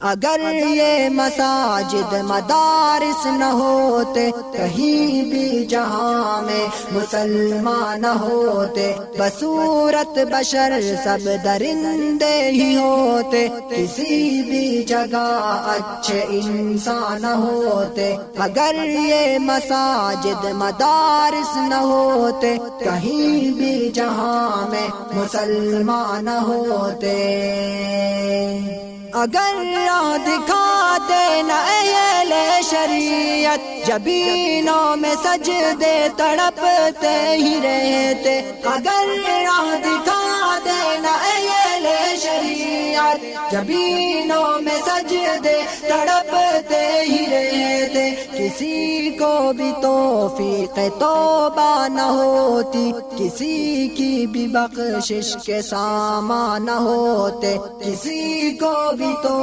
اگر یہ مساجد مدارس نہ ہوتے، کہیں بھی جہاں میں مسلمان نہ ہوتے، بصورت بشر سب درندے ہی ہوتے، کسی بھی جگہ اچھے انسان نہ ہوتے۔ اگر یہ مساجد مدارس نہ ہوتے، کہیں بھی جہاں میں مسلمان نہ ہوتے۔ اگر راہ دکھا دینا اہل شریعت، جبینوں میں سجدے تڑپتے ہی رہتے۔ اگر راہ دکھا دینا اہل شریعت، جبینوں میں سجدے تڑپتے ہی رہتے۔ کسی کو بھی توفیق توبہ نہ ہوتی، کسی کی بھی بخشش کے سامان نہ ہوتے، کسی کو بھی تو